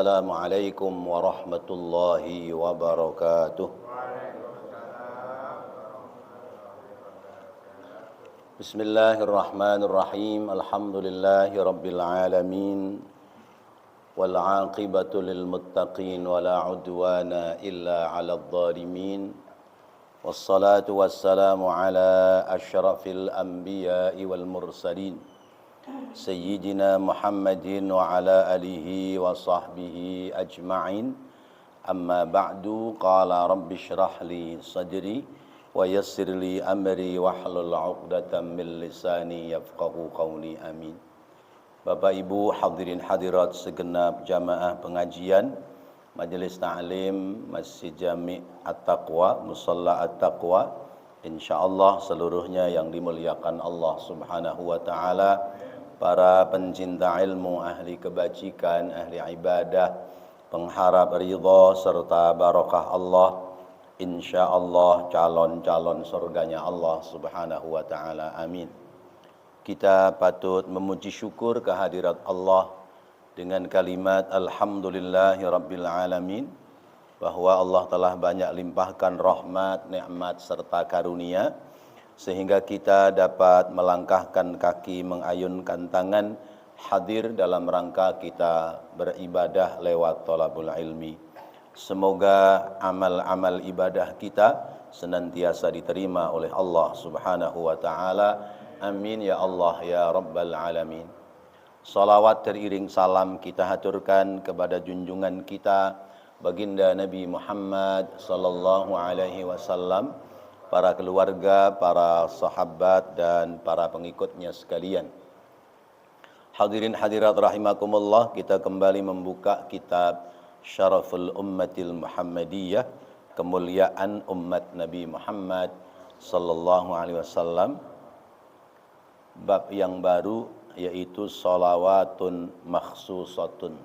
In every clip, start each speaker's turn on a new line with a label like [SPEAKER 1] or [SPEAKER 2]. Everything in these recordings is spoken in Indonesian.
[SPEAKER 1] Assalamualaikum warahmatullahi wabarakatuh. Bismillahirrahmanirrahim. Alhamdulillahi rabbil alamin. Wal 'aqibatu lil muttaqin wa la 'udwana illa 'alal zalimin. Wassalatu wassalamu ala asyrafil anbiya'i wal mursalin. Sayyidina Muhammadin wa ala alihi wa sahbihi ajma'in. Amma ba'du, qala rabbi syrah li sadri wa yassir li amri wahlul 'uqdatam min lisani yafqahu qawli. Amin. Bapak Ibu hadirin hadirat segenap jamaah pengajian Majelis Ta'lim Masjid Jami' At-Taqwa, Musalla At-Taqwa, insyaallah seluruhnya yang dimuliakan Allah Subhanahu wa taala, para pencinta ilmu, ahli kebajikan, ahli ibadah, pengharap ridha serta barakah Allah, insyaallah calon-calon surganya Allah Subhanahu wa taala. Amin. Kita patut memuji syukur kehadirat Allah dengan kalimat alhamdulillahi rabbil alamin, bahwa Allah telah banyak limpahkan rahmat, nikmat serta karunia sehingga kita dapat melangkahkan kaki, mengayunkan tangan, hadir dalam rangka kita beribadah lewat thalabul ilmi. Semoga amal-amal ibadah kita senantiasa diterima oleh Allah Subhanahu wa taala. Amin ya Allah ya rabbal alamin. Salawat teriring salam kita haturkan kepada junjungan kita baginda Nabi Muhammad sallallahu alaihi wasallam, para keluarga, para sahabat dan para pengikutnya sekalian. Hadirin hadirat rahimakumullah, kita kembali membuka kitab Syaraful Ummatil Muhammadiyah, kemuliaan umat Nabi Muhammad sallallahu alaihi wasallam. Bab yang baru yaitu sholawatun makhsusatun,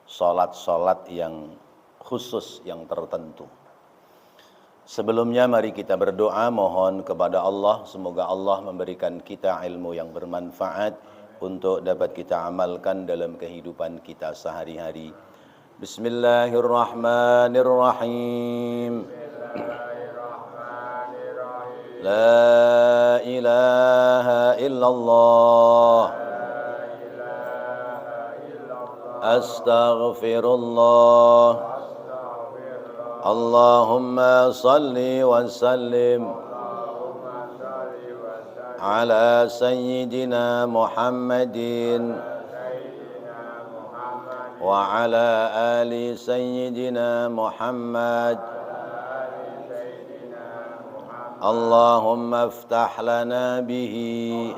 [SPEAKER 1] salat-salat yang khusus, yang tertentu. Sebelumnya mari kita berdoa mohon kepada Allah, semoga Allah memberikan kita ilmu yang bermanfaat untuk dapat kita amalkan dalam kehidupan kita sehari-hari. Bismillahirrahmanirrahim. La ilaha illallah. Astaghfirullah. Allahumma salli wa sallim ala sayyidina Muhammadin wa ala ali sayyidina Muhammad. Allahumma iftah lana bihi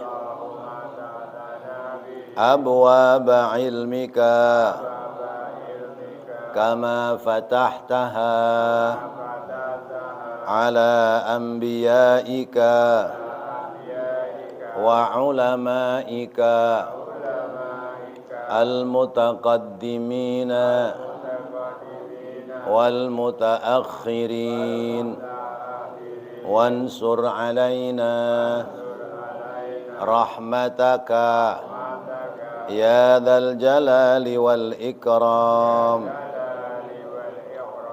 [SPEAKER 1] abwaba ilmika kama fatahtaha ala anbiyaika wa ulamaika al-mutaqaddimina wal mutaakhirin, wansur alaina rahmataka ya dzal jalali wal ikram.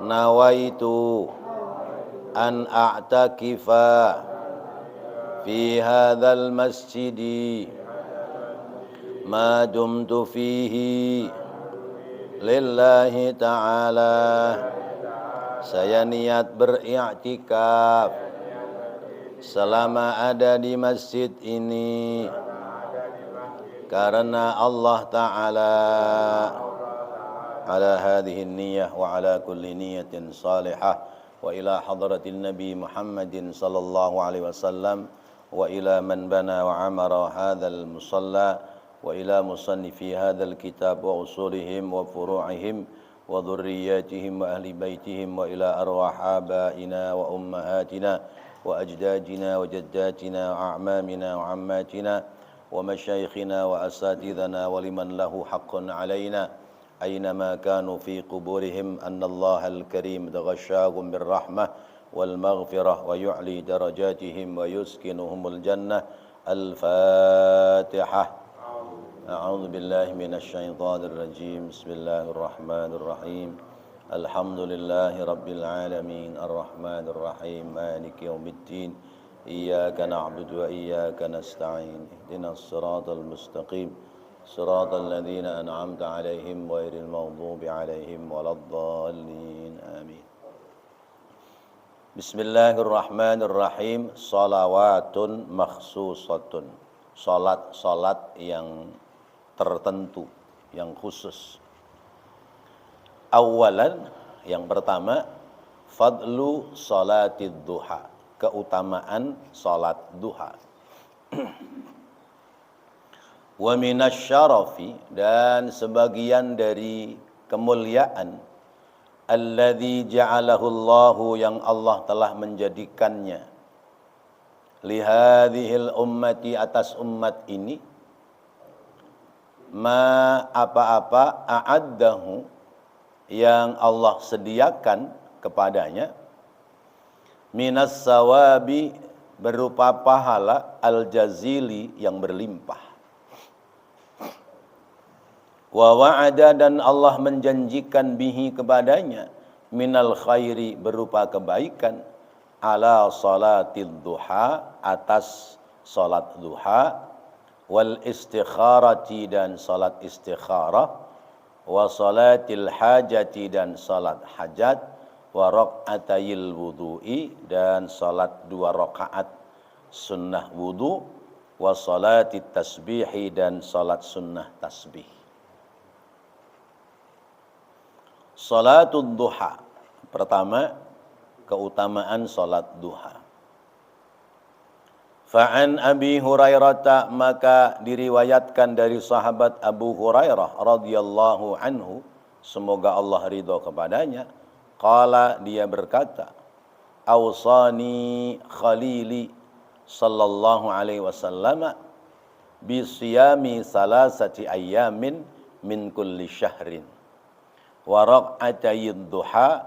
[SPEAKER 1] Nawaitu an a'takifa fi hadzal masjidi ma dumtu fihi lillahi ta'ala. Saya niat beriktikaf selama ada di masjid ini karena Allah Ta'ala. Ala hadhihi niyyah wa ala kulli niyatin salihah wa ila hadratin Nabi Muhammadin sallallahu alaihi wasallam wa ila man bana wa amara hadzal musalla wa ila musannifi hadzal kitab wa usulihim wa furu'ihim wa dhurriyyatihim wa ahli baitihim wa ila arwah abaina wa ummahatina wa ajdadina wa jaddatina wa a'mamina wa ammatina wa masyayikhina wa asatidhana wa liman lahu haqqun alaina أينما كانوا في قبورهم أن الله الكريم تغشاهم بالرحمة والمغفرة ويعلي درجاتهم ويسكنهم الجنة. الفاتحة. أعوذ بالله من الشيطان الرجيم بسم الله الرحمن الرحيم الحمد لله رب العالمين الرحمن الرحيم مالك يوم الدين إياك نعبد وإياك نستعين اهدنا الصراط المستقيم صراط الذين أنعمت عليهم غير المغضوب عليهم ولا الضالين آمين Bismillahirrahmanirrahim. Salawatun makhsusatun. Salat yang tertentu, yang khusus. Awalan, yang pertama, fadlu salatid duha. Keutamaan salat duha. Wa minasyarafi, dan sebagian dari kemuliaan, alladzi ja'alahu Allahu, yang Allah telah menjadikannya, lihadhil ummati, atas umat ini, ma apa-apa, a'addahu, yang Allah sediakan kepadanya, minas sawabi, berupa pahala, al-jazili, yang berlimpah. Wa wa'ada, dan Allah menjanjikan bihi, kepadanya, minal khairi, berupa kebaikan, ala salatid duha, atas salat duha, wal istikharati, dan salat istikharah, wa salatil hajati, dan salat hajat, wa raq'atayil wudu'i, dan salat 2 rakaat sunnah wudu, wa salatit tasbihi, dan salat sunnah tasbih. Salatul duha. Pertama, keutamaan salat duha. Fa'an Abi Hurairah, maka diriwayatkan dari sahabat Abu Hurairah radhiyallahu anhu, semoga Allah ridha kepadanya, qala, dia berkata, awsani khalili sallallahu alaihi wasallam bisiyami salasati ayyamin min kulli syahrin wa raq'atayid duha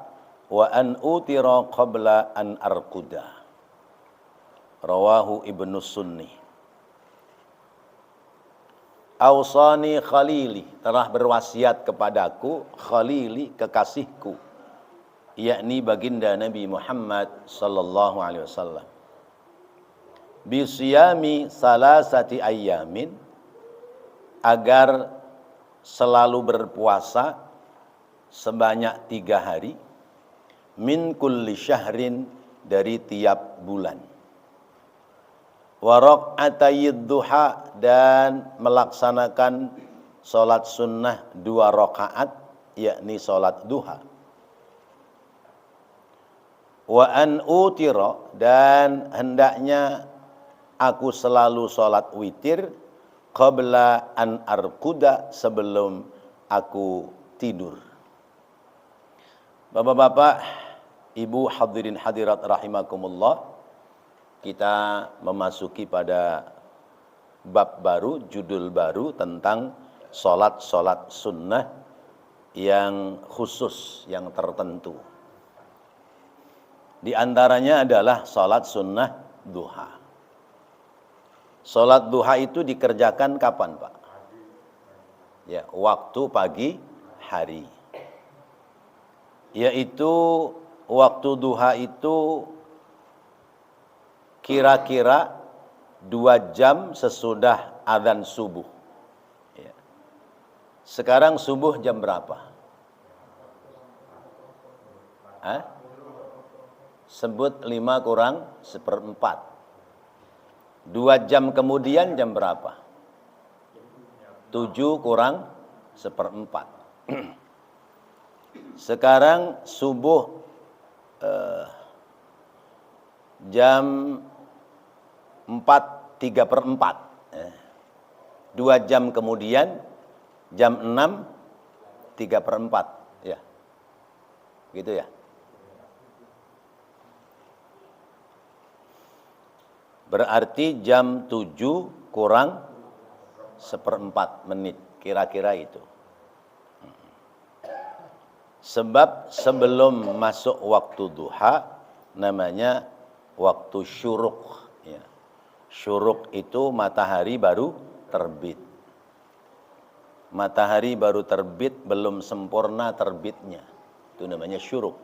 [SPEAKER 1] wa an utira qabla an arquda. Rawahu Ibnu Sunni. Awsani khalili, telah berwasiat kepadaku, khalili, kekasihku, yakni baginda Nabi Muhammad sallallahu alaihi wasallam, bisiyami salasati ayyamin, agar selalu berpuasa sebanyak 3 hari, min kulli syahrin, dari tiap bulan, wa raq'atayid duha, dan melaksanakan salat sunnah 2 rakaat, yakni salat duha, wa an utira, dan hendaknya aku selalu salat witir, qabla an arquda, sebelum aku tidur. Bapak-bapak, ibu, hadirin hadirat rahimakumullah, kita memasuki pada bab baru, judul baru tentang salat-salat sunnah yang khusus, yang tertentu. Di antaranya adalah salat sunnah duha. Salat duha itu dikerjakan kapan, Pak? Ya, waktu pagi hari. Yaitu waktu duha itu kira-kira 2 jam sesudah adzan subuh. Ya. Sekarang subuh jam berapa? Sebut 5 kurang 1/4. 2 jam kemudian jam berapa? 7 kurang 1/4. Sekarang subuh jam 4:3/4. 2 jam kemudian jam 6:3/4. Ya. Gitu ya. Berarti jam 7 kurang 1/4 menit. Kira-kira itu. Sebab sebelum masuk waktu duha namanya waktu syuruk. Ya. Syuruk itu matahari baru terbit. matahari baru terbit, belum sempurna terbitnya. Itu namanya syuruk.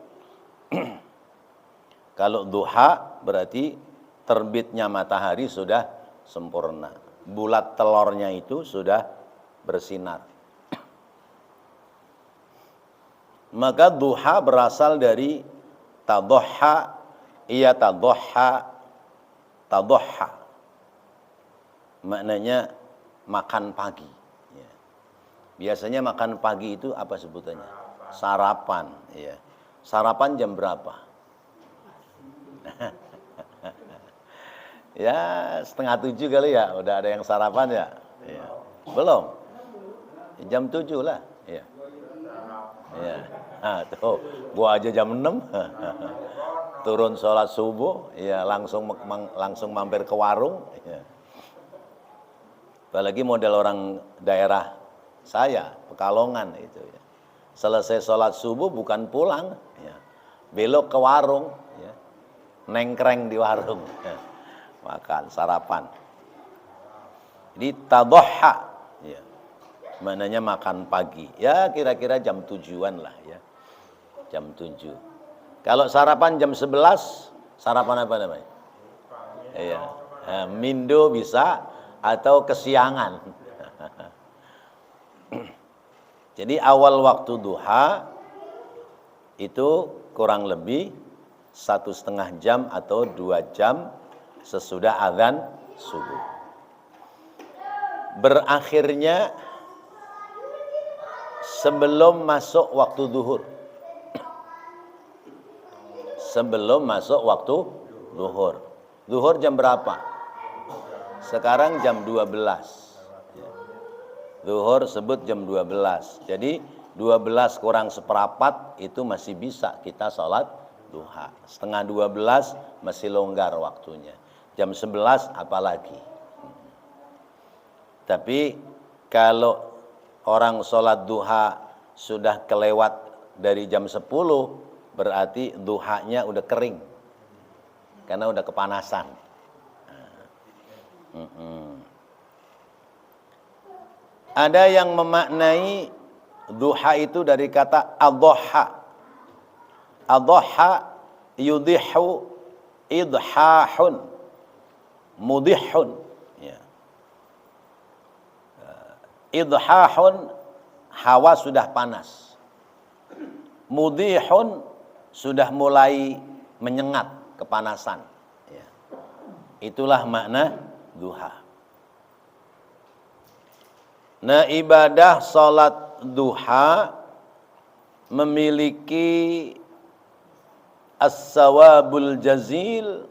[SPEAKER 1] Kalau duha berarti terbitnya matahari sudah sempurna. Bulat telurnya itu sudah bersinar. Maka duha berasal dari tadhoha, ia tadhoha, tadhoha. Maknanya makan pagi. Ya. Biasanya makan pagi itu apa sebutannya? Sarapan. Ya. Sarapan jam berapa? Ya 6:30 kali ya, udah ada yang sarapan ya? Ya. Belum? Jam 7 lah. Ya. Ya. Nah, tuh, gua aja jam 6 turun sholat subuh, ya langsung mampir ke warung. Ya. Apalagi model orang daerah saya, Pekalongan itu. Ya. Selesai sholat subuh bukan pulang, ya. Belok ke warung, ya. Nengkreng di warung, ya. Makan sarapan. Jadi tadhoha, ya. Maknanya makan pagi. Ya kira-kira jam 7-an lah ya. Jam 7. Kalau sarapan jam 11, sarapan apa namanya? Iya. Nah, mindo bisa atau kesiangan. Jadi awal waktu duha itu kurang lebih 1,5 jam atau 2 jam sesudah azan subuh. Berakhirnya sebelum masuk waktu zuhur. Sebelum masuk waktu zuhur. Zuhur jam berapa? Sekarang jam 12. Zuhur sebut jam 12. Jadi 12 kurang seperempat itu masih bisa kita sholat duha. 11:30 masih longgar waktunya. Jam 11 apalagi. Tapi kalau orang sholat duha sudah kelewat dari jam 10, berarti duhanya udah kering. Karena udah kepanasan. Ada yang memaknai duha itu dari kata adhoha. Adhoha yudihu idhahun mudihun. Ya. Idhahun hawa sudah panas. Mudihun sudah mulai menyengat kepanasan. Ya. Itulah makna duha. Nah, ibadah salat duha memiliki as-sawabul jazil,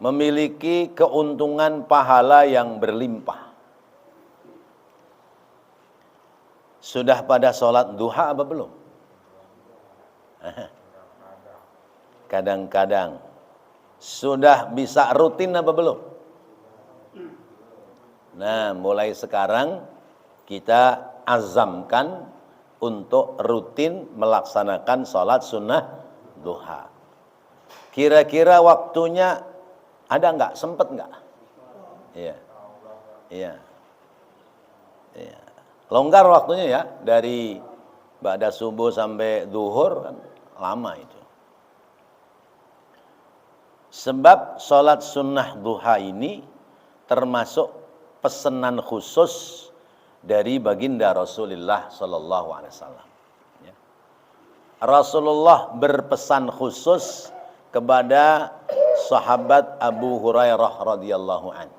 [SPEAKER 1] memiliki keuntungan pahala yang berlimpah. Sudah pada salat duha apa belum? Kadang-kadang. Sudah bisa rutin apa belum? Nah, mulai sekarang kita azamkan untuk rutin melaksanakan sholat sunnah duha. Kira-kira waktunya ada nggak? Sempet nggak? Iya. Iya. Iya. Longgar waktunya ya, dari ba'da subuh sampai zuhur kan lama itu. Sebab sholat sunnah duha ini termasuk pesanan khusus dari baginda Rasulullah sallallahu alaihi wasallam. Ya. Rasulullah berpesan khusus kepada sahabat Abu Hurairah radhiyallahu an.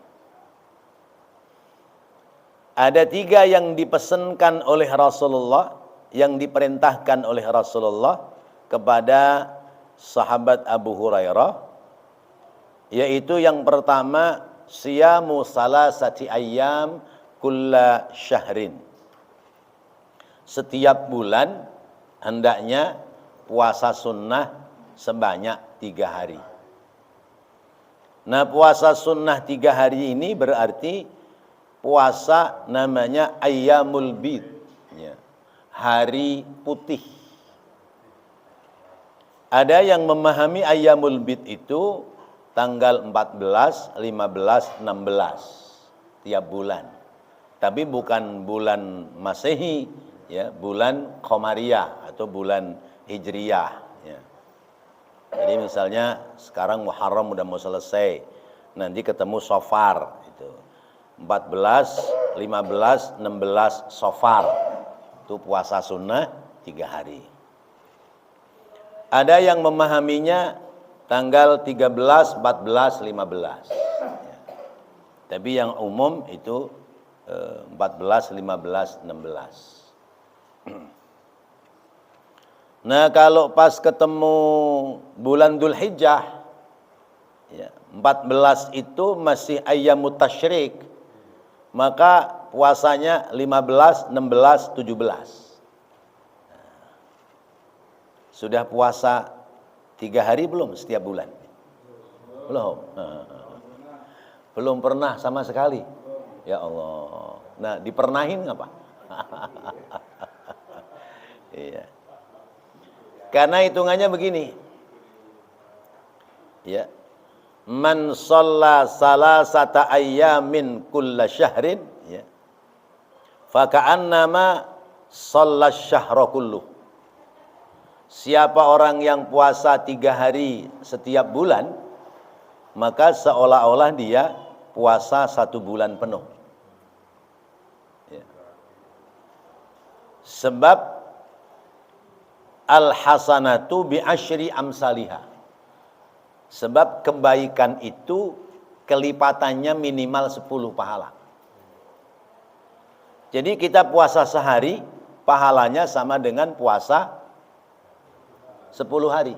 [SPEAKER 1] Ada 3 yang dipesankan oleh Rasulullah, yang diperintahkan oleh Rasulullah kepada sahabat Abu Hurairah, yaitu yang pertama siyamu salasati ayyam kulla syahrin. Setiap bulan hendaknya puasa sunnah sebanyak 3 hari. Nah, puasa sunnah 3 hari ini berarti puasa namanya ayyamul bid, ya, hari putih. Ada yang memahami ayyamul bid itu tanggal 14, 15, 16 tiap bulan. Tapi bukan bulan Masehi, ya, bulan Qamariyah atau bulan Hijriyah, ya. Jadi misalnya sekarang Muharram udah mau selesai, nanti ketemu Safar itu 14, 15, 16 Safar. Itu puasa sunnah 3 hari. Ada yang memahaminya tanggal 13, 14, 15. Ya. Tapi yang umum itu 14, 15, 16. Nah, kalau pas ketemu bulan Dzulhijjah, ya, 14 itu masih ayyamut tasyrik, maka puasanya 15, 16, 17. Sudah puasa 3 hari belum setiap bulan? Belum. Belum pernah sama sekali. Ya Allah. Nah, dipernahin ngapa? Iya. Karena hitungannya begini. Ya. Man shalla salasata ayyamin kulla syahrin, ya. Fa ka'annama shalla syahra kulluh. Siapa orang yang puasa 3 hari setiap bulan, maka seolah-olah dia puasa 1 bulan penuh. Ya. Sebab al-hasanatu bi asyri amsalihah. Sebab kebaikan itu kelipatannya minimal 10 pahala. Jadi kita puasa sehari, pahalanya sama dengan puasa 10 hari.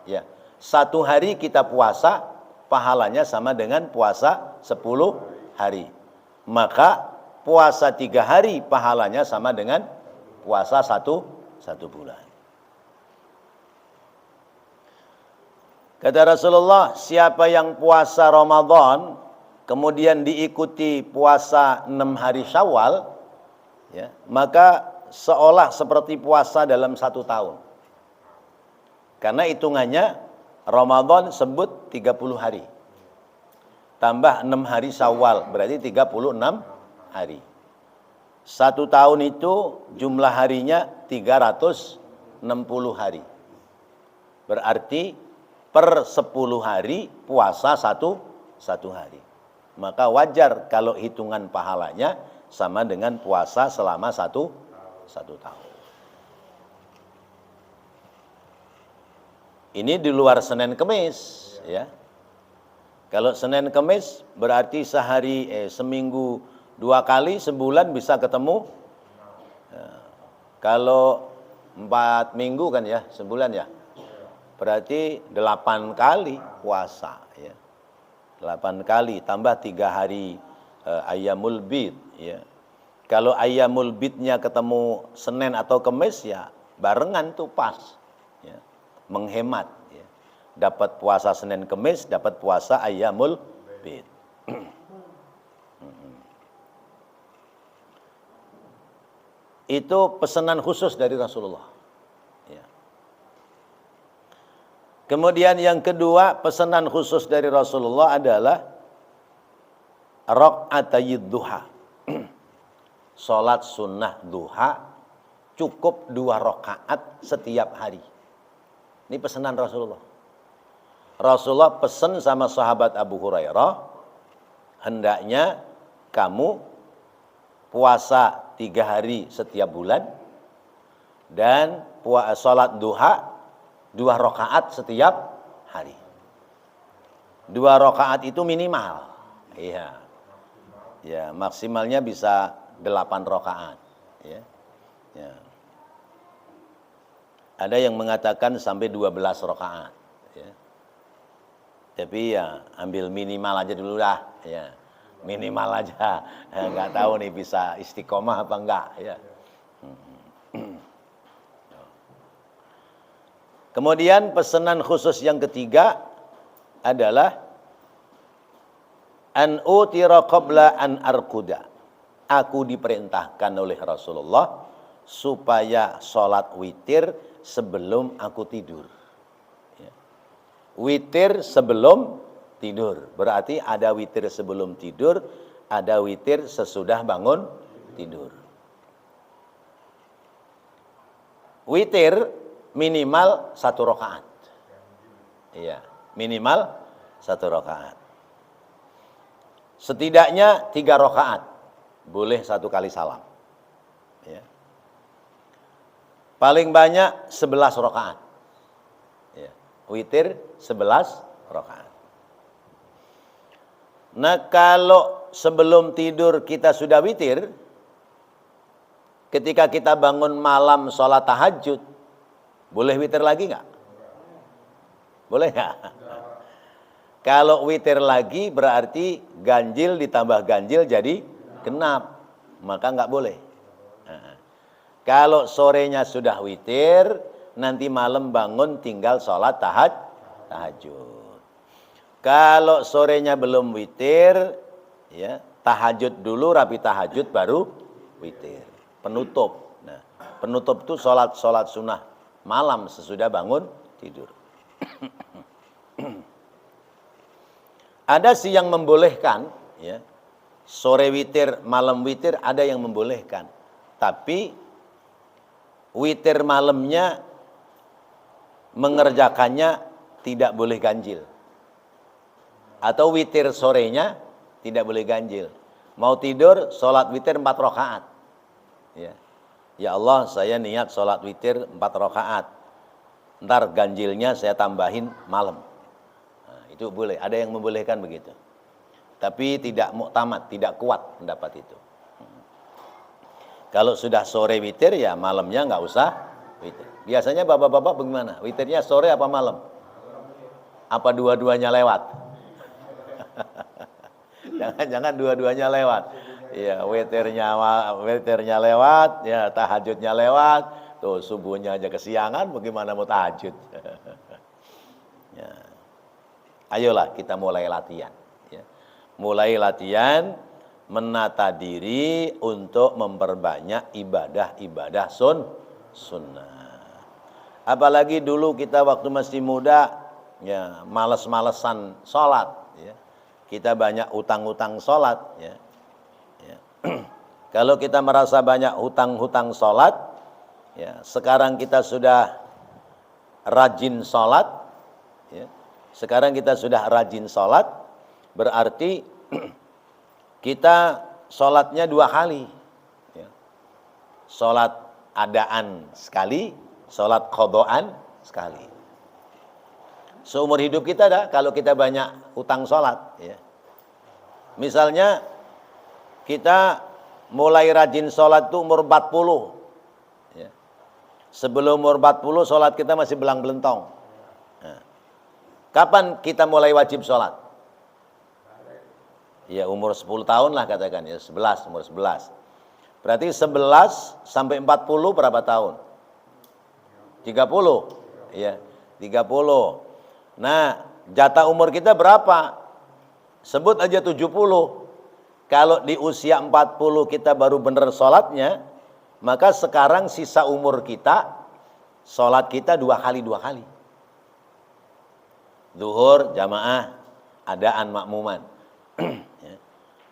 [SPEAKER 1] Ya. 1 hari kita puasa, pahalanya sama dengan puasa 10 hari. Maka puasa 3 hari pahalanya sama dengan puasa 1 bulan. Kata Rasulullah, siapa yang puasa Ramadan kemudian diikuti puasa 6 hari Syawal, ya, maka seolah seperti puasa dalam 1 tahun. Karena hitungannya Ramadan sebut 30 hari. Tambah 6 hari Syawal, berarti 36 hari. 1 tahun itu jumlah harinya 360 hari. Berarti per 10 hari puasa satu hari. Maka wajar kalau hitungan pahalanya sama dengan puasa selama satu tahun. Ini di luar Senin Kemis, ya. Kalau Senin Kemis berarti seminggu 2 kali, sebulan bisa ketemu. Ya. Kalau 4 minggu kan ya, sebulan ya. Berarti 8 kali puasa, ya. 8 kali tambah 3 hari ayyamul bid, ya. Kalau ayyamul bidnya ketemu Senin atau Kemis, ya barengan tuh pas, ya. Menghemat, ya. Dapat puasa Senin Kemis, dapat puasa ayyamul bid. Itu pesanan khusus dari Rasulullah. Kemudian yang kedua, pesanan khusus dari Rasulullah adalah rakaatayid duha. Salat sunnah duha cukup 2 rakaat setiap hari. Ini pesanan Rasulullah. Rasulullah pesan sama sahabat Abu Hurairah, hendaknya kamu puasa 3 hari setiap bulan dan salat duha 2 rakaat setiap hari. 2 rakaat itu minimal. Iya. Ya, maksimalnya bisa 8 rakaat, ya. Ya. Ada yang mengatakan sampai 12 rakaat, ya. Tapi ya ambil minimal aja dulu dah, ya. Minimal aja. Enggak tahu nih bisa istiqomah apa enggak, ya. Kemudian pesanan khusus yang ketiga adalah an utira qabla an arkuda. Aku diperintahkan oleh Rasulullah supaya sholat witir sebelum aku tidur. Ya. Witir sebelum tidur. Berarti ada witir sebelum tidur, ada witir sesudah bangun tidur. Witir minimal 1 rakaat. Iya, minimal 1 rakaat. Setidaknya 3 rakaat. Boleh 1 kali salam. Ya. Paling banyak 11 rakaat. Ya. Witir 11 rakaat. Nah, kalau sebelum tidur kita sudah witir, ketika kita bangun malam sholat tahajud, boleh witir lagi nggak? Boleh nggak? Kalau witir lagi berarti ganjil ditambah ganjil jadi genap, maka nggak boleh. Nah, kalau sorenya sudah witir, nanti malam bangun tinggal sholat tahajud. Kalau sorenya belum witir, ya tahajud dulu, rapi tahajud baru witir. Penutup. Nah, penutup itu sholat sunnah malam sesudah bangun tidur. Ada sih yang membolehkan, ya sore witir, malam witir, ada yang membolehkan. Tapi witir malamnya mengerjakannya tidak boleh ganjil. Atau witir sorenya tidak boleh ganjil. Mau tidur, sholat witir 4 rakaat. Ya. Ya Allah, saya niat sholat witir 4 rakaat. Ntar ganjilnya saya tambahin malam. Nah, itu boleh. Ada yang membolehkan begitu. Tapi tidak muktamad, tidak kuat pendapat itu. Kalau sudah sore witir, ya malamnya nggak usah witir. Biasanya bapak-bapak bagaimana? Witirnya sore apa malam? Apa dua-duanya lewat? Jangan dua-duanya lewat. Ya, witirnya lewat, ya tahajudnya lewat. Tuh subuhnya aja kesiangan, bagaimana mau tahajud? Ya. Ayolah kita mulai latihan. Ya. Mulai latihan menata diri untuk memperbanyak ibadah-ibadah sunnah. Apalagi dulu kita waktu masih muda, ya males-malesan sholat. Ya. Kita banyak utang-utang sholat. Ya. Ya. Kalau kita merasa banyak hutang-hutang sholat, ya, sekarang kita sudah rajin sholat, ya, sekarang kita sudah rajin sholat, berarti kita sholatnya 2 kali. Ya. Sholat adaan sekali, sholat qadaan sekali. Seumur hidup kita dah, kalau kita banyak hutang sholat. Ya. Misalnya, kita mulai rajin sholat itu umur 40. Ya. Sebelum umur 40 sholat kita masih belang-belentong. Nah. Kapan kita mulai wajib sholat? Ya umur 10 tahun lah katakan ya, 11, umur 11. Berarti 11 sampai 40 berapa tahun? 30. Ya, 30. Nah, jatah umur kita berapa? Sebut aja 70. Kalau di usia 40 kita baru benar sholatnya, maka sekarang sisa umur kita, sholat kita 2 kali. Zuhur, jamaah, adaan, makmuman. Ya.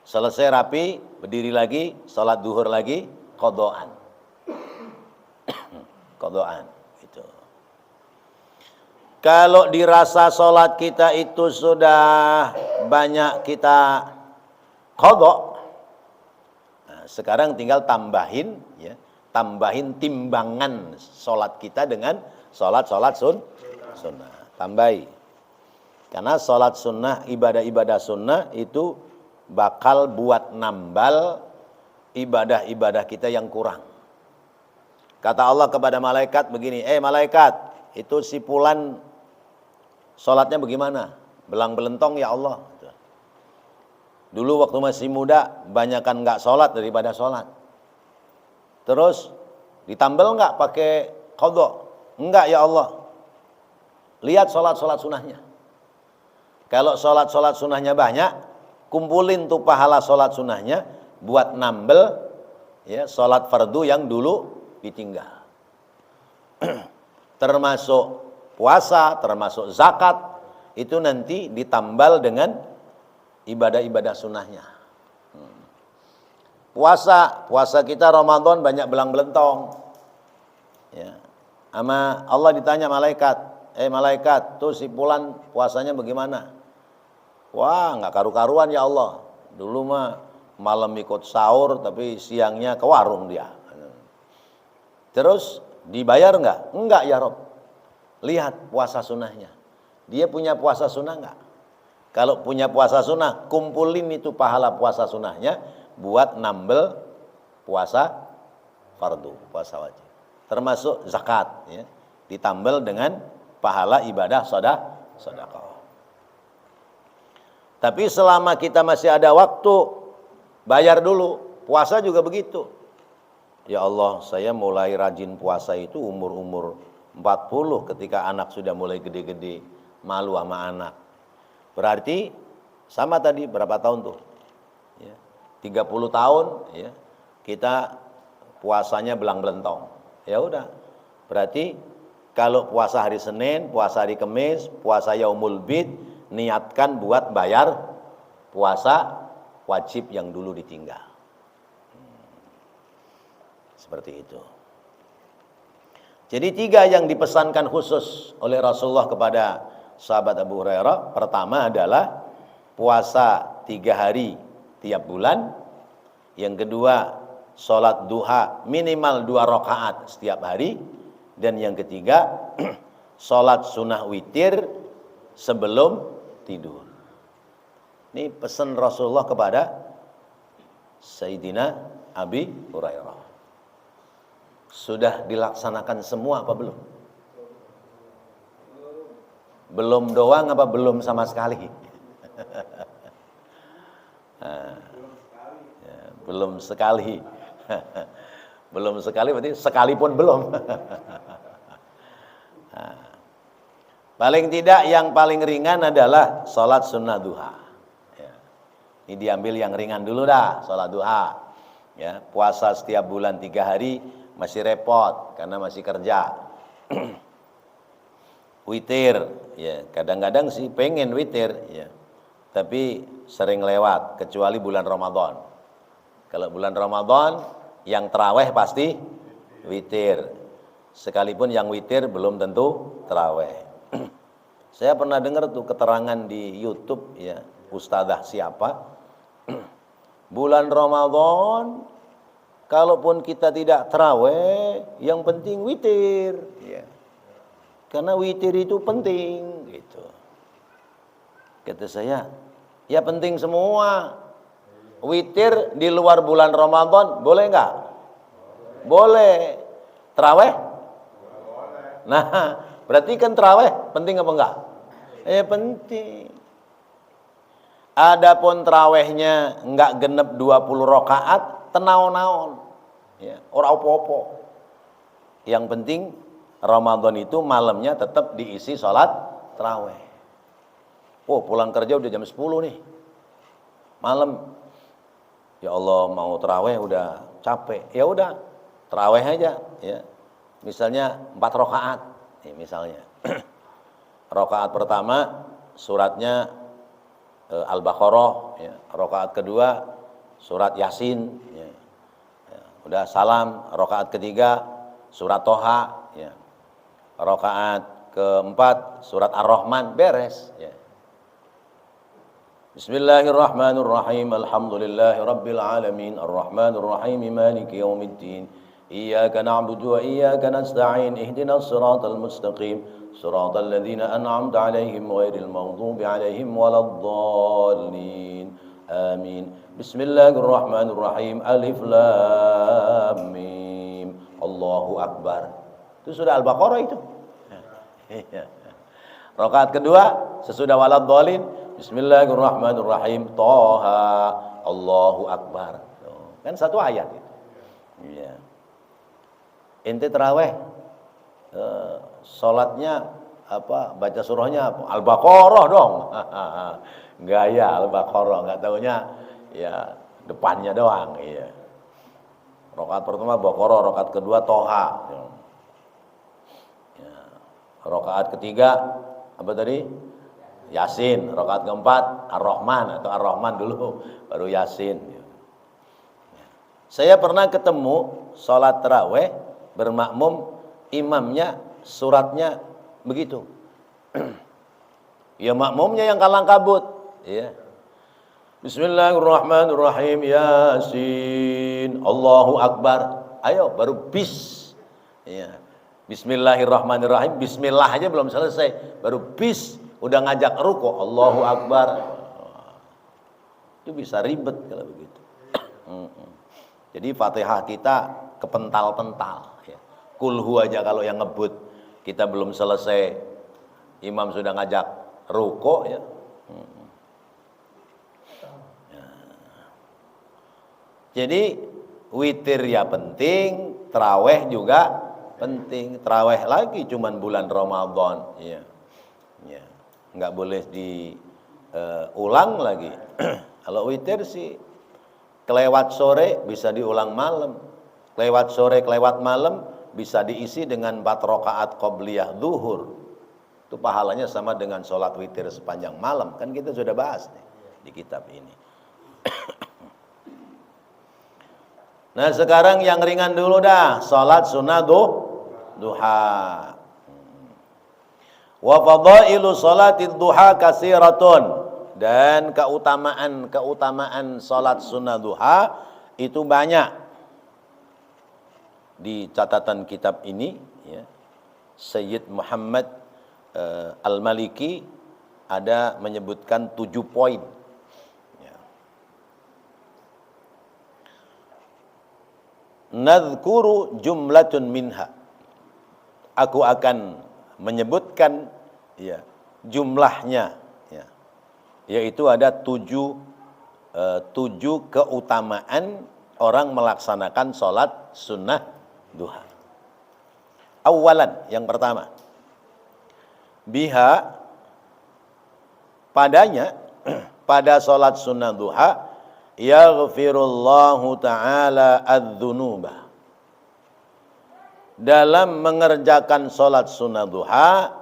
[SPEAKER 1] Selesai rapi, berdiri lagi, sholat zuhur lagi, qadaan. Qadaan, itu. Kalau dirasa sholat kita itu sudah banyak kita qadha, nah, sekarang tinggal tambahin, ya, tambahin timbangan sholat kita dengan sholat sunnah. Tambahi. Karena sholat sunnah, ibadah-ibadah sunnah itu bakal buat nambal ibadah-ibadah kita yang kurang. Kata Allah kepada malaikat begini, malaikat, itu si fulan sholatnya bagaimana? Belang-belentong ya Allah. Dulu waktu masih muda, banyakan nggak sholat daripada sholat. Terus, ditambal nggak pakai qadha? Enggak ya Allah. Lihat sholat-sholat sunnahnya. Kalau sholat-sholat sunnahnya banyak, kumpulin tuh pahala sholat sunnahnya, buat nambel, ya, sholat fardu yang dulu ditinggal. Termasuk puasa, termasuk zakat, itu nanti ditambal dengan ibadah-ibadah sunnahnya. Puasa kita Ramadan banyak belang-belentong. Ya. Sama Allah ditanya malaikat, malaikat, tuh si Fulan puasanya bagaimana? Wah, nggak karu-karuan ya Allah. Dulu mah malam ikut sahur tapi siangnya ke warung dia. Terus dibayar nggak? Enggak ya Rob. Lihat puasa sunnahnya. Dia punya puasa sunnah nggak? Kalau punya puasa sunnah, kumpulin itu pahala puasa sunnahnya buat nambel puasa fardu, puasa wajib. Termasuk zakat, ya. Ditambel dengan pahala ibadah sedekah. Tapi selama kita masih ada waktu, bayar dulu. Puasa juga begitu. Ya Allah, saya mulai rajin puasa itu umur 40 ketika anak sudah mulai gede-gede, malu sama anak. Berarti sama tadi berapa tahun tuh? Ya, 30 tahun ya. Kita puasanya belang-belentong. Ya udah. Berarti kalau puasa hari Senin, puasa hari Kamis, puasa Yaumul Bid, niatkan buat bayar puasa wajib yang dulu ditinggal. Seperti itu. Jadi 3 yang dipesankan khusus oleh Rasulullah kepada sahabat Abu Hurairah. Pertama adalah puasa 3 hari tiap bulan. Yang kedua, sholat duha minimal 2 rakaat setiap hari. Dan yang ketiga, sholat sunnah witir sebelum tidur. Ini pesan Rasulullah kepada Sayyidina Abi Hurairah. Sudah dilaksanakan semua apa belum? Belum doang apa belum sama sekali? Belum sekali. Belum sekali berarti sekalipun belum. Paling tidak yang paling ringan adalah sholat sunnah duha. Ini diambil yang ringan dulu dah, sholat duha. Ya, puasa setiap bulan 3 hari masih repot karena masih kerja. Witir, ya kadang-kadang sih pengen witir, ya, tapi sering lewat kecuali bulan Ramadan. Kalau bulan Ramadan yang taraweh pasti witir, sekalipun yang witir belum tentu taraweh. Saya pernah dengar tuh keterangan di YouTube, ya, ustadzah siapa, bulan Ramadan kalaupun kita tidak taraweh, yang penting witir, ya. Karena witir itu penting, gitu. Kata saya, ya penting semua. Witir di luar bulan Ramadan boleh nggak? Boleh. Taraweh? Nah, berarti kan taraweh penting apa enggak? Penting. Adapun tarawehnya enggak genep 20 rakaat, tenaon-naon. Ya, ora opo-opo. Yang penting Ramadan itu malamnya tetap diisi sholat taraweh. Oh, pulang kerja udah jam 10 nih. Malam. Ya Allah, mau taraweh udah capek. Ya udah, taraweh aja, ya. Misalnya 4 rakaat, ya, misalnya. Rakaat pertama suratnya Al-Baqarah, ya. Rakaat kedua surat Yasin, ya. Ya, udah salam. Rakaat ketiga surat Toha, ya. Rakaat keempat surat Ar-Rahman, beres, ya. Bismillahirrahmanirrahim. Alhamdulillahirabbil alamin. Arrahmanir rahim. Maliki yaumiddin. Iyyaka na'budu wa iyyaka nasta'in. Ihdinas siratal mustaqim. Siratal ladzina an'amta 'alaihim ghairil maghdubi 'alaihim waladdallin. Amin. Bismillahirrahmanirrahim. Alif lam mim. Allahu akbar. Itu sudah Al-Baqarah itu. Rakaat kedua sesudah waladdallin, Bismillahirrahmanirrahim, Toha, Allahu akbar. Kan satu ayat itu. Iya. Ente taraweh, salatnya apa? Baca surahnya apa? Al-Baqarah dong. Gaya Al-Baqarah, enggak taunya ya depannya doang, iya. Rakaat pertama Baqarah, rakaat kedua Toha. Ya. Rakaat ketiga apa tadi? Yasin. Rakaat keempat Ar-Rahman atau Ar-Rahman dulu baru Yasin. Saya pernah ketemu sholat taraweh bermakmum, imamnya suratnya begitu. Ya makmumnya yang kalang kabut. Ya. Bismillahirrahmanirrahim. Yasin. Allahu Akbar. Ayo baru bis. Ya. Bismillahirrahmanirrahim. Bismillah aja belum selesai. Baru bis. Udah ngajak ruku. Allahu Akbar. Itu bisa ribet kalau begitu. Jadi Fatihah kita kepental-pental. Ya. Kulhu aja kalau yang ngebut. Kita belum selesai. Imam sudah ngajak ruku ya. Jadi witir ya penting, taraweh juga penting. Taraweh lagi cuman bulan Ramadan, ya, ya, nggak boleh diulang lagi. Kalau witir sih kelewat sore bisa diulang malam, kelewat sore kelewat malam bisa diisi dengan 4 rakaat qobliyah zuhur. Itu pahalanya sama dengan sholat witir sepanjang malam, kan kita sudah bahas nih di kitab ini. Nah sekarang yang ringan dulu dah, sholat sunnah duha. Wa fadailu sholatid duha kasiratun. Dan keutamaan sholat sunnah duha itu banyak. Di catatan kitab ini, ya, Sayyid Muhammad Al-Maliki ada menyebutkan 7 poin. Nadhkuru jumlatun minha. Aku akan menyebutkan ya jumlahnya ya. Yaitu ada 7 keutamaan orang melaksanakan sholat sunnah duha. Awalan, yang pertama, biha, padanya pada sholat sunnah duha yaghfirullahu ta'ala adz-dzunuba. Dalam mengerjakan sholat sunnah duha,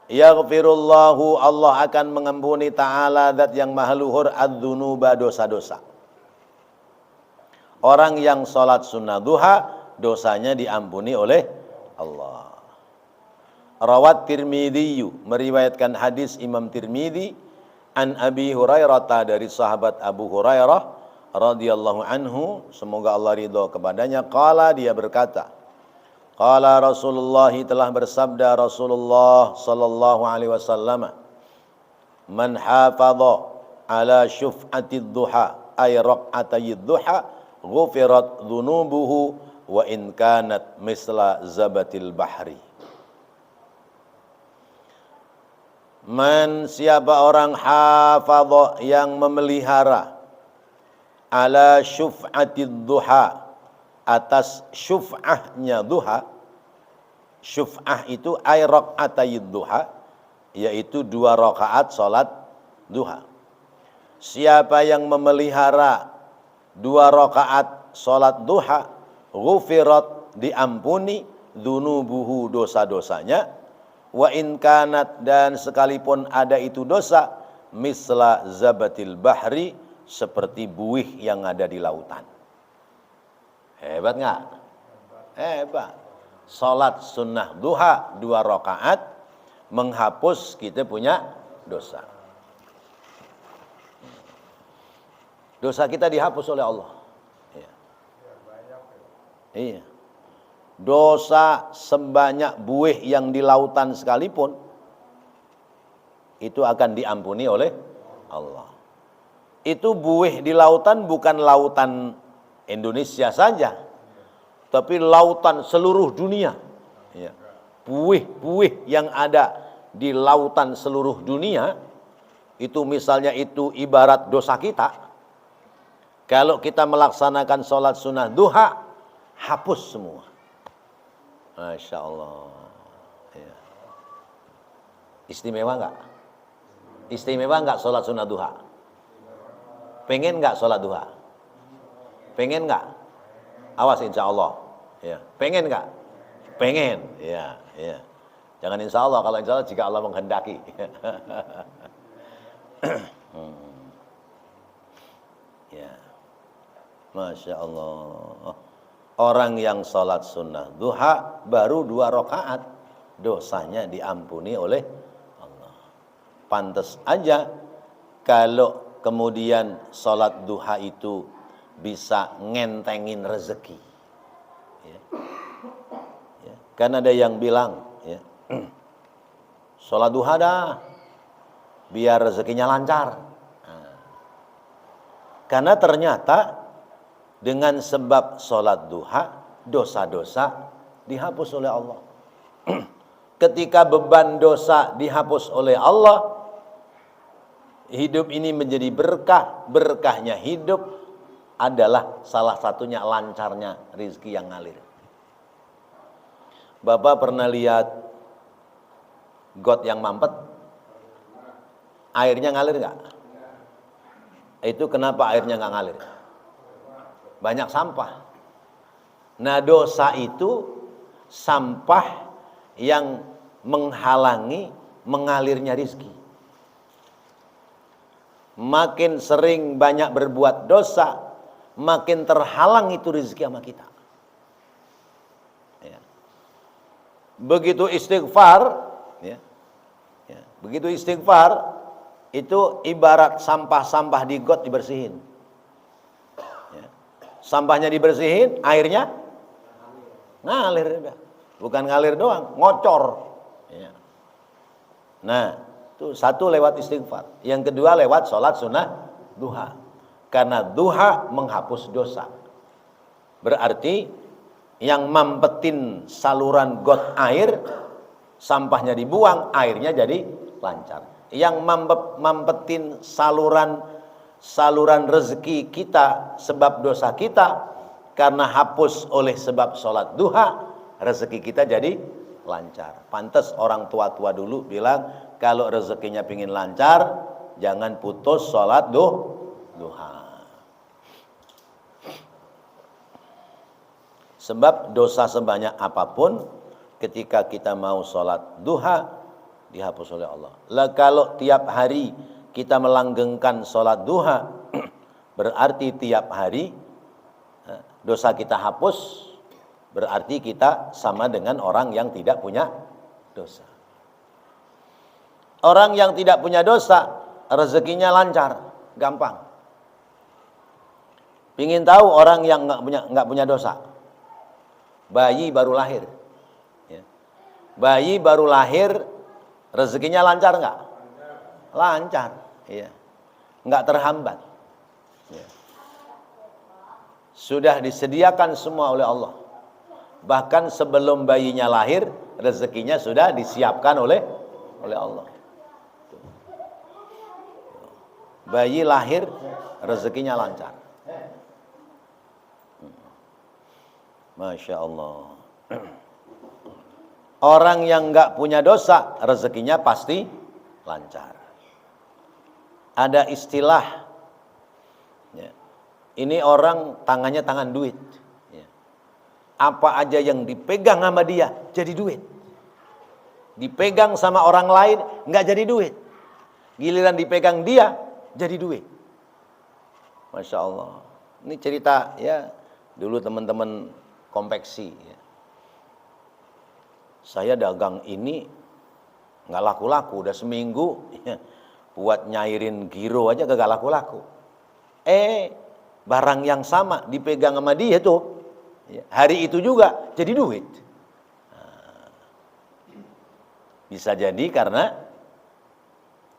[SPEAKER 1] yaghfirullahu, Allah akan mengampuni, ta'ala, zat yang maha luhur, adz-dzunuba, dosa-dosa. Orang yang sholat sunnah duha, dosanya diampuni oleh Allah. Rawat Tirmidzi, meriwayatkan hadis Imam Tirmidzi, an Abi Hurairah, dari sahabat Abu Hurairah radhiyallahu anhu, semoga Allah ridho kepadanya, qala, dia berkata, qala Rasulullah, telah bersabda Rasulullah sallallahu alaihi wasallam, man hafadha ala syuf'atid duha ay raq'atayid duha ghufirat dhunubuhu wa in kanat misla zabatil bahri. Man, siapa orang, hafadha, yang memelihara, ala syuf'atid duha, atas syuf'ahnya duha. Syuf'ah itu ay raq'atayid duha, yaitu 2 rakaat salat duha. Siapa yang memelihara 2 rakaat salat duha, ghufirat, diampuni, dzunubuhu, dosa-dosanya, wa in kanat, dan sekalipun ada itu dosa, misla zabatil bahri, seperti buih yang ada di lautan. Hebat nggak? Hebat. Salat sunnah duha 2 rakaat menghapus kita punya dosa. Dosa kita dihapus oleh Allah. Iya. Iya. Dosa sebanyak buih yang di lautan sekalipun itu akan diampuni oleh Allah. Itu buih di lautan bukan lautan Indonesia saja, tapi lautan seluruh dunia. Ya. Buih-buih yang ada di lautan seluruh dunia itu, misalnya itu ibarat dosa kita. Kalau kita melaksanakan sholat sunnah duha, hapus semua. Masya Allah. Ya. Istimewa enggak? Istimewa enggak sholat sunnah duha? Pengen enggak sholat duha? Pengen enggak? Awas insya Allah. Ya. Pengen enggak? Pengen. Ya, ya. Jangan insya Allah, kalau insya Allah jika Allah menghendaki. Ya. Masya Allah. Orang yang sholat sunnah duha baru 2 rakaat, dosanya diampuni oleh Allah. Pantas aja kalau kemudian sholat duha itu bisa ngentengin rezeki. Ya. Ya. Kan ada yang bilang, ya, sholat duha dah, biar rezekinya lancar. Nah, karena ternyata dengan sebab sholat duha, dosa-dosa dihapus oleh Allah. Ketika beban dosa dihapus oleh Allah, hidup ini menjadi berkah. Berkahnya hidup adalah salah satunya lancarnya rizki yang ngalir. Bapak pernah lihat got yang mampet? Airnya ngalir nggak? Itu kenapa airnya nggak ngalir? Banyak sampah. Nah, dosa itu sampah yang menghalangi mengalirnya rizki. Makin sering banyak berbuat dosa, makin terhalang itu rizki sama kita. Ya. Begitu istighfar, ya, ya, begitu istighfar, itu ibarat sampah-sampah di got dibersihin. Ya. Sampahnya dibersihin, airnya ngalir udah. Bukan ngalir doang, ngocor. Ya. Nah, itu satu lewat istighfar. Yang kedua lewat sholat sunnah duha. Karena duha menghapus dosa. Berarti yang mampetin saluran got air, sampahnya dibuang, airnya jadi lancar. Yang mampetin saluran rezeki kita sebab dosa kita, karena hapus oleh sebab sholat duha, rezeki kita jadi lancar. Pantas orang tua-tua dulu bilang, kalau rezekinya pingin lancar, jangan putus sholat duha. Sebab dosa sebanyak apapun, ketika kita mau sholat duha, dihapus oleh Allah. Lah kalau tiap hari kita melanggengkan sholat duha, berarti tiap hari dosa kita hapus, berarti kita sama dengan orang yang tidak punya dosa. Orang yang tidak punya dosa, rezekinya lancar, gampang. Pingin tahu orang yang nggak punya dosa? Bayi baru lahir, ya. Bayi baru lahir, rezekinya lancar nggak? Lancar, ya. Nggak terhambat. Ya. Sudah disediakan semua oleh Allah. Bahkan sebelum bayinya lahir, rezekinya sudah disiapkan oleh Allah. Bayi lahir, rezekinya lancar. Masya Allah. Orang yang nggak punya dosa, rezekinya pasti lancar. Ada istilah, ya, ini orang tangannya tangan duit. Ya. Apa aja yang dipegang sama dia jadi duit. Dipegang sama orang lain nggak jadi duit. Giliran dipegang dia jadi duit. Masya Allah. Ini cerita, ya, dulu teman-teman konveksi, ya. Saya dagang ini nggak laku-laku, udah seminggu, ya, buat nyairin giro aja gak laku-laku. Barang yang sama dipegang sama dia tuh, ya, hari itu juga jadi duit. Nah, bisa jadi karena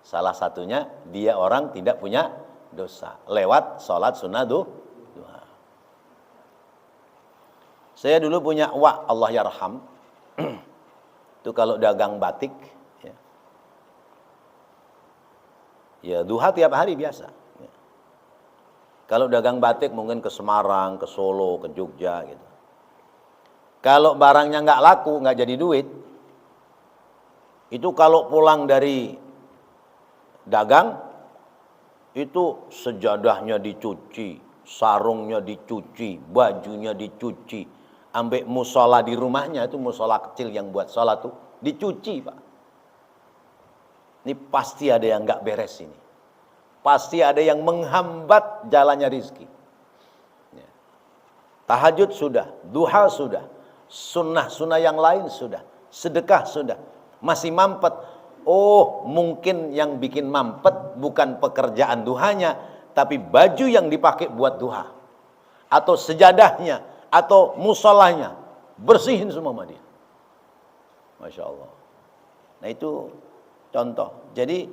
[SPEAKER 1] salah satunya dia orang tidak punya dosa lewat sholat sunnah duha. Saya dulu punya wak, Allah yarham. Itu kalau dagang batik, ya, ya duha tiap hari biasa. Ya. Kalau dagang batik mungkin ke Semarang, ke Solo, ke Jogja gitu. Kalau barangnya nggak laku, nggak jadi duit, itu kalau pulang dari dagang, itu sejadahnya dicuci, sarungnya dicuci, bajunya dicuci. Ambek musola di rumahnya, itu musola kecil yang buat sholat tuh dicuci, Pak. Ini pasti ada yang nggak beres ini. Pasti ada yang menghambat jalannya rizki. Ya. tahajud sudah, duha sudah, sunnah-sunnah yang lain sudah, sedekah sudah, masih mampet. Oh, mungkin yang bikin mampet bukan pekerjaan duhanya, tapi baju yang dipakai buat duha, atau sejadahnya, atau musolanya, bersihin semua sama dia. Masya Allah. Nah itu contoh. Jadi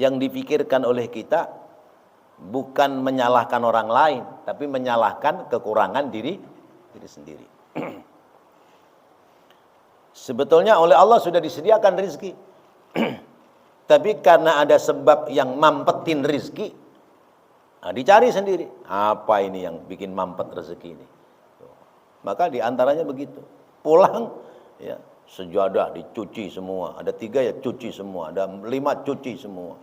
[SPEAKER 1] yang dipikirkan oleh kita bukan menyalahkan orang lain, tapi menyalahkan kekurangan diri sendiri. Sebetulnya oleh Allah sudah disediakan rezeki. Tapi karena ada sebab yang mampetin rezeki, nah dicari sendiri. Apa ini yang bikin mampet rezeki ini? Maka diantaranya begitu. Pulang, ya, sejadah dicuci semua. Ada 3 ya cuci semua. Ada 5 cuci semua.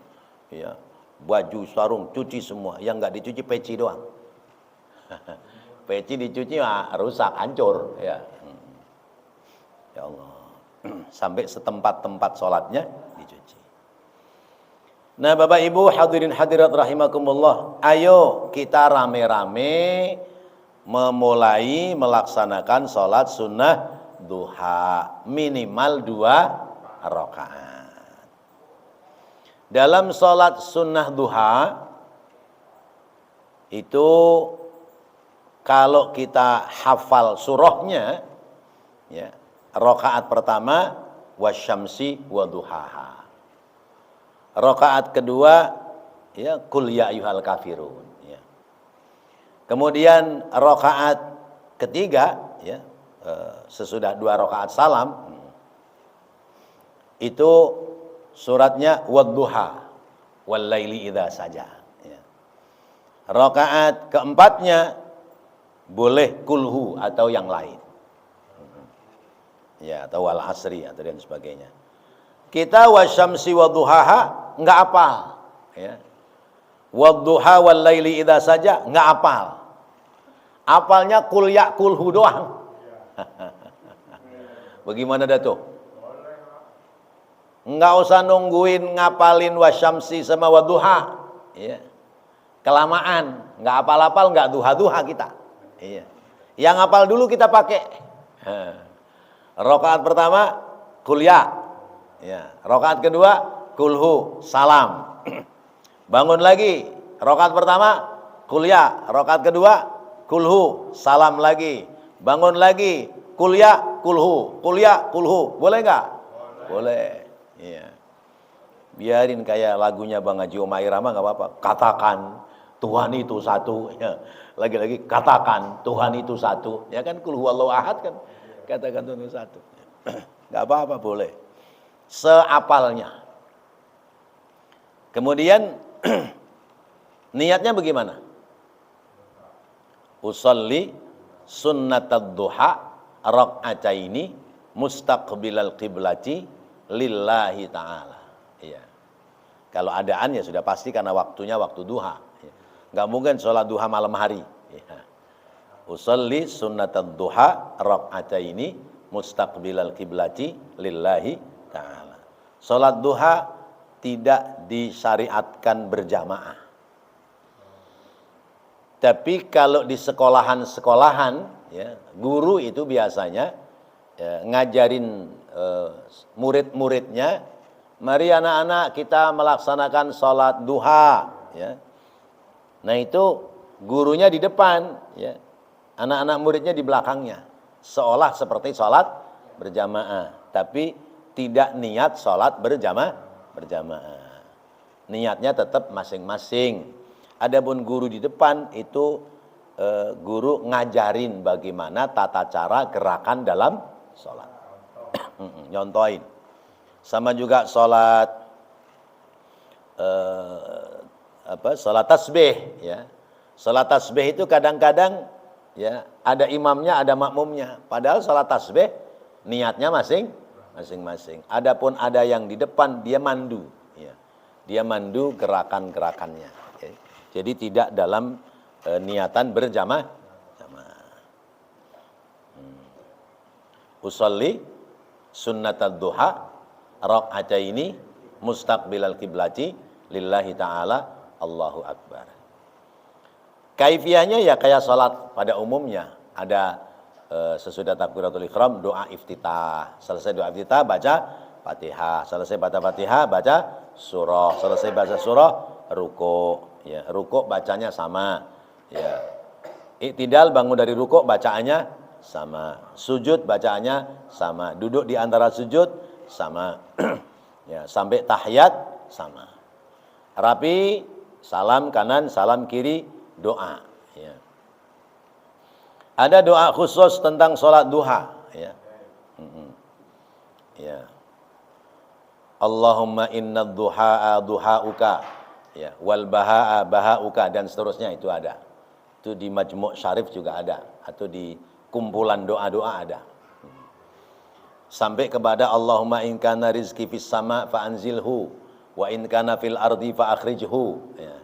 [SPEAKER 1] Ya, baju sarung cuci semua. Yang nggak dicuci peci doang. Peci dicuci rusak, hancur. Ya, ya Allah. Sampai setempat-tempat sholatnya dicuci. Nah Bapak Ibu hadirin hadirat rahimakumullah, ayo kita rame-rame memulai melaksanakan sholat sunnah duha minimal 2 rakaat. Dalam sholat sunnah duha itu kalau kita hafal surahnya, ya, rakaat pertama wasyamsi wa duhaha. Rakaat kedua ya qul ya ayyuhal kafirun, ya. Kemudian rakaat ketiga ya sesudah 2 rakaat salam itu suratnya wadduha wal laili idza saja, ya. Rakaat keempatnya boleh kulhu atau yang lain. Ya, atau wal asri atau dan sebagainya. Kita wasyamsi wadduhaha enggak hafal, ya. Wadduha wal laili idza saja enggak hafal. Hafalnya qul ya kulhu doang. Bagaimana dah tuh? Enggak usah nungguin ngapalin wasyamsi sama wadduha, ya. Kelamaan, enggak hafal-hafal enggak duha-duha kita. Iya. Yang hafal dulu kita pakai. Rakaat pertama kuliah, ya. Rakaat kedua kulhu salam. Bangun lagi. Rakaat pertama kuliah, rakaat kedua kulhu salam lagi. Bangun lagi kuliah kulhu, kuliah kulhu. Boleh nggak? Boleh. Iya. Biarin kayak lagunya Bang Haji Oma Irama nggak apa-apa. Katakan Tuhan itu satu. Ya. Lagi-lagi katakan Tuhan itu satu. Ya kan kul huwallahu ahad kan. Katakan Tuhan itu satu. Enggak apa-apa, boleh. Seapalnya. Kemudian niatnya bagaimana? Usolli sunnatad duha rak'ataini mustaqbilal qiblati lillahi ta'ala. Iya. Kalau adaan ya sudah pasti karena waktunya waktu duha. Enggak mungkin sholat duha malam hari. Ya. Usolli sunnatad duha rak'ataini mustaqbilal qiblati lillahi ta'ala. Salat duha tidak disyariatkan berjamaah. Tapi kalau di sekolahan-sekolahan, ya, guru itu biasanya ya, ngajarin murid-muridnya, mari anak-anak kita melaksanakan salat duha, ya. Nah itu gurunya di depan, ya. Anak-anak muridnya di belakangnya, seolah seperti sholat berjamaah, tapi tidak niat sholat berjamaah. Niatnya tetap masing-masing. Adapun guru di depan itu guru ngajarin bagaimana tata cara gerakan dalam sholat. Nyontoin. Sama juga sholat sholat tasbih, ya. Sholat tasbih itu kadang-kadang ya, ada imamnya, ada makmumnya. Padahal salat tasbih niatnya masing-masing. Adapun ada yang di depan dia mandu, ya. Dia mandu gerakan-gerakannya. Ya. Jadi tidak dalam niatan berjamaah. Usolli sunnatad duha rak'ataini mustaqbilal qiblati lillahi ta'ala Allahu akbar. Kaifiyahnya ya kayak sholat pada umumnya. Ada sesudah takbiratul ihram doa iftitah. Selesai doa iftitah baca Fatihah. Selesai baca Fatihah baca surah. Selesai baca surah ruku'. Ya, ruku' bacanya sama. Ya. Iktidal bangun dari ruku' bacaannya sama. Sujud bacaannya sama. Duduk di antara sujud sama. Ya, sampai tahiyat sama. Rapi, salam kanan, salam kiri, doa. Ya. Ada doa khusus tentang sholat duha. Ya. Ya. Allahumma inna duha'a duha'uka. Ya, wal baha'a baha'uka dan seterusnya itu ada. Itu di Majmu' Syarif juga ada atau di kumpulan doa-doa ada. Sampai kepada Allahumma in kana rizqi fis sama' fa anzilhu wa in kana fil ardi fa akhrijhu ya.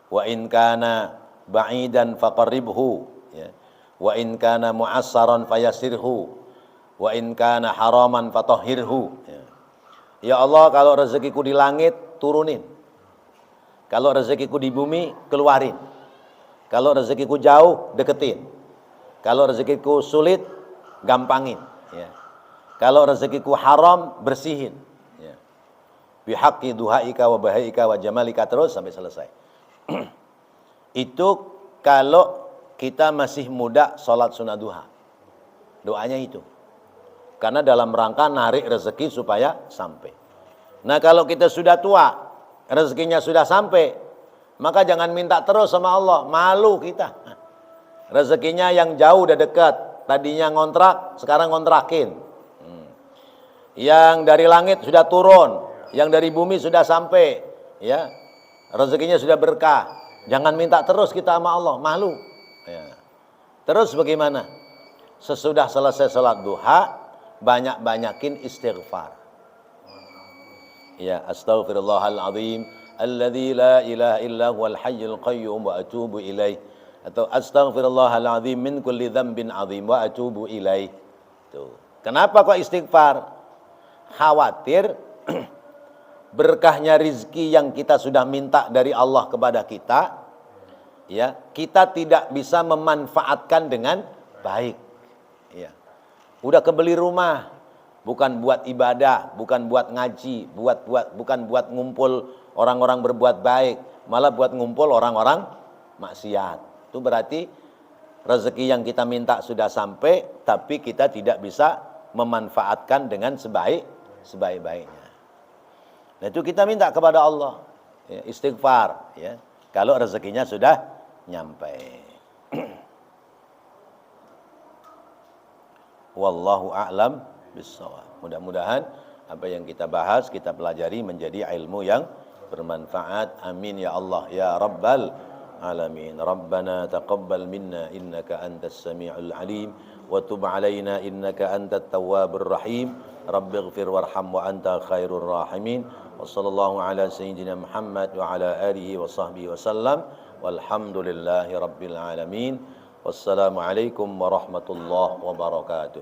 [SPEAKER 1] Wa in kana ba'idan fa qarribhu ya. Wa in kana mu'assaran fayassirhu wa in kana haraman fatahhirhu ya. Ya Allah, kalau rezekiku di langit turunin. Kalau rezekiku di bumi, keluarin. Kalau rezekiku jauh, deketin. Kalau rezekiku sulit, gampangin. Ya. Kalau rezekiku haram, bersihin. Ya. Bihaqqi duhaika wa bahaika wa jamalika terus sampai selesai. Itu kalau kita masih muda sholat sunat duha. Doanya itu. Karena dalam rangka narik rezeki supaya sampai. Nah kalau kita sudah tua, rezekinya sudah sampai, maka jangan minta terus sama Allah, malu kita. Rezekinya yang jauh udah dekat, tadinya ngontrak, sekarang ngontrakin. Yang dari langit sudah turun, yang dari bumi sudah sampai, ya. Rezekinya sudah berkah. Jangan minta terus kita sama Allah, malu. Ya. Terus bagaimana? Sesudah selesai salat duha, banyak-banyakin istighfar. Ya, astaghfirullahaladzim alladzi la ilaha illa huwal hayyul qayyum wa atubu ilaih. Atau astaghfirullahaladzim min kulli dzambin azim wa atubu ilaih. Tuh. Kenapa kok istighfar? Khawatir berkahnya rizki yang kita sudah minta dari Allah kepada kita, ya, kita tidak bisa memanfaatkan dengan baik. Ya. Udah kebeli rumah, bukan buat ibadah, bukan buat ngaji, bukan buat ngumpul orang-orang berbuat baik, malah buat ngumpul orang-orang maksiat. Itu berarti rezeki yang kita minta sudah sampai, tapi kita tidak bisa memanfaatkan dengan sebaik-baiknya. Nah itu kita minta kepada Allah, ya, istighfar, ya, kalau rezekinya sudah nyampe. Wallahu a'lam bissawab. Mudah-mudahan apa yang kita bahas, kita pelajari menjadi ilmu yang bermanfaat. Amin ya Allah ya Rabbal alamin. Rabbana taqabbal minna innaka antas sami'ul alim wa tub alaina innaka antat tawwabur rahim. Rabbighfir warham wa anta khairur rahimin. Wa sallallahu ala sayyidina Muhammad wa ala alihi wa sahbihi wa sallam. Walhamdulillahi rabbil alamin. Wassalamualaikum warahmatullahi wabarakatuh.